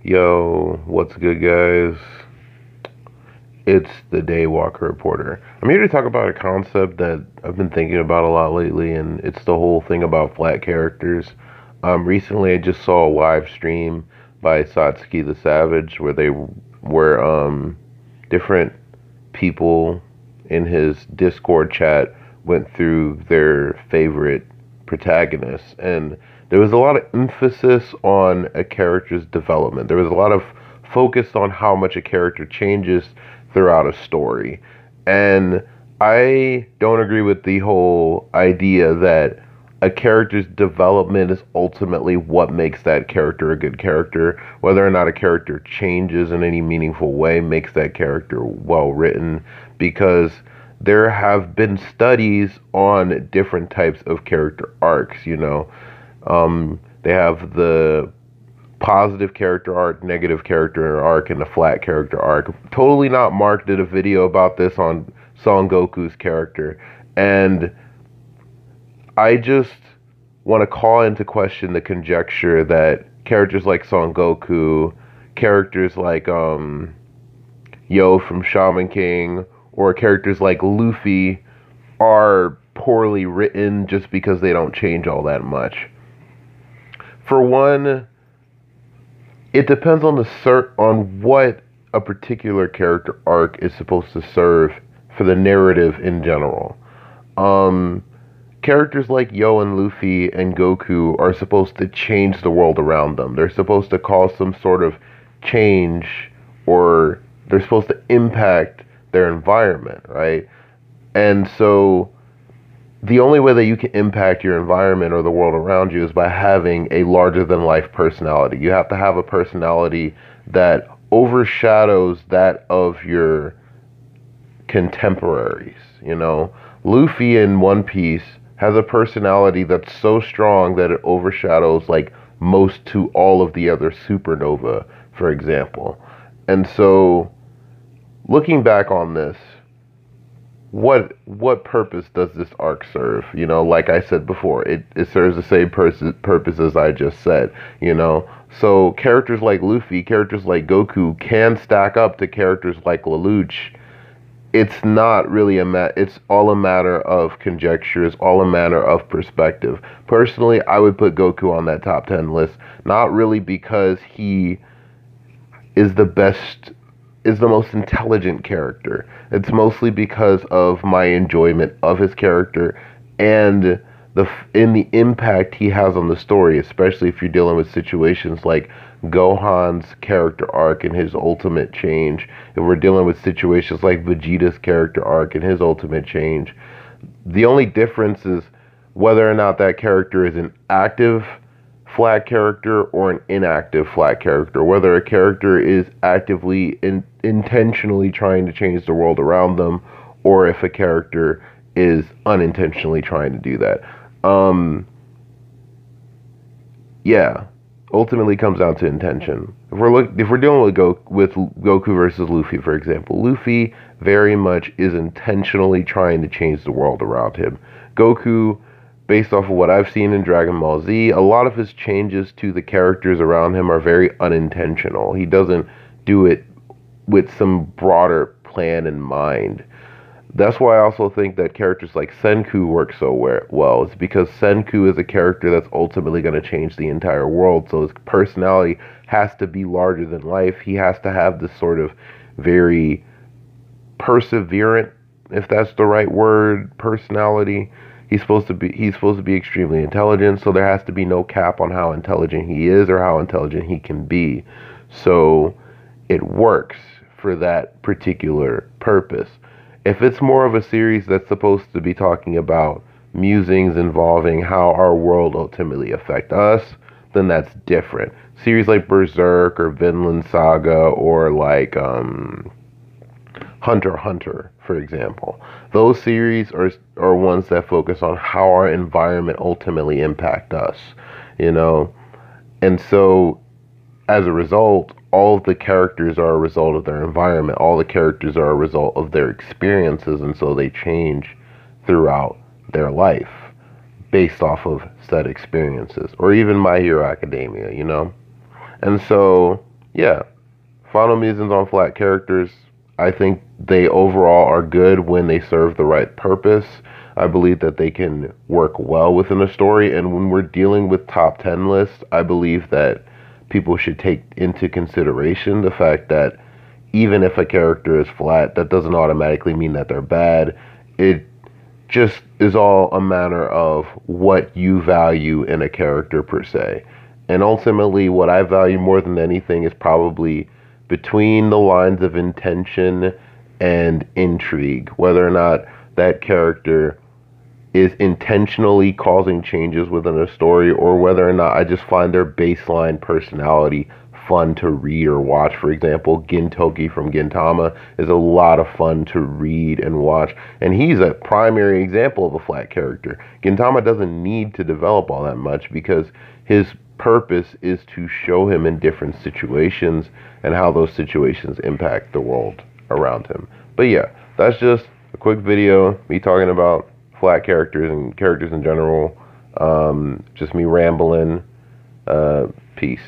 Yo, what's good, guys? It's the Daywalker Reporter. I'm here to talk about a concept that I've been thinking about a lot lately, and it's the whole thing about flat characters. Recently, I just saw a live stream by Satsuki the Savage where they were different people in his Discord chat went through their favorite protagonists, and there was a lot of emphasis on a character's development. There was a lot of focus on how much a character changes throughout a story. And I don't agree with the whole idea that a character's development is ultimately what makes that character a good character. Whether or not a character changes in any meaningful way makes that character well written, because there have been studies on different types of character arcs. They have the positive character arc, negative character arc, and the flat character arc. Totally Not Mark did a video about this on Son Goku's character, and I just want to call into question the conjecture that characters like Son Goku, characters like Yo from Shaman King, or characters like Luffy are poorly written just because they don't change all that much. For one, it depends on on what a particular character arc is supposed to serve for the narrative in general. Um, Characters like Yo and Luffy and Goku are supposed to change the world around them. They're supposed to cause some sort of change, or they're supposed to impact their environment, right? And so the only way that you can impact your environment or the world around you is by having a larger than life personality. You have to have a personality that overshadows that of your contemporaries. Luffy in One Piece has a personality that's so strong that it overshadows like most to all of the other supernova, for example. And so looking back on this, what purpose does this arc serve? Like I said before, it serves the same purpose as I just said. So characters like Luffy, characters like Goku can stack up to characters like Lelouch. It's not really it's all a matter of conjecture. It's all a matter of perspective. Personally, I would put Goku on that top 10 list, not really because he is the most intelligent character. It's mostly because of my enjoyment of his character and the impact he has on the story, especially if you're dealing with situations like Gohan's character arc and his ultimate change. If we're dealing with situations like Vegeta's character arc and his ultimate change, the only difference is whether or not that character is an active flat character or an inactive flat character, whether a character is actively intentionally trying to change the world around them, or if a character is unintentionally trying to do that. Yeah, ultimately comes down to intention. If we're dealing with Goku versus Luffy, for example, Luffy very much is intentionally trying to change the world around him. Goku, based off of what I've seen in Dragon Ball Z, a lot of his changes to the characters around him are very unintentional. He doesn't do it with some broader plan in mind. That's why I also think that characters like Senku work so well. It's because Senku is a character that's ultimately going to change the entire world. So his personality has to be larger than life. He has to have this sort of very perseverant, if that's the right word, personality. He's supposed to be extremely intelligent, so there has to be no cap on how intelligent he is or how intelligent he can be. So it works for that particular purpose. If it's more of a series that's supposed to be talking about musings involving how our world ultimately affect us, then that's different. Series like Berserk or Vinland Saga or like Hunter x Hunter, for example. Those series are ones that focus on how our environment ultimately impact us, you know? And so as a result, all of the characters are a result of their environment. All the characters are a result of their experiences, and so they change throughout their life based off of said experiences. Or even My Hero Academia, And so, yeah, final musings on flat characters. I think they overall are good when they serve the right purpose. I believe that they can work well within a story, and when we're dealing with top 10 lists, I believe that people should take into consideration the fact that even if a character is flat, that doesn't automatically mean that they're bad. It just is all a matter of what you value in a character per se. And ultimately, what I value more than anything is probably between the lines of intention and intrigue, whether or not that character is intentionally causing changes within a story, or whether or not I just find their baseline personality fun to read or watch. For example, Gintoki from Gintama is a lot of fun to read and watch, and he's a primary example of a flat character. Gintama doesn't need to develop all that much because his purpose is to show him in different situations and how those situations impact the world around him. But yeah, that's just a quick video, me talking about flat characters and characters in general. Just me rambling. Peace.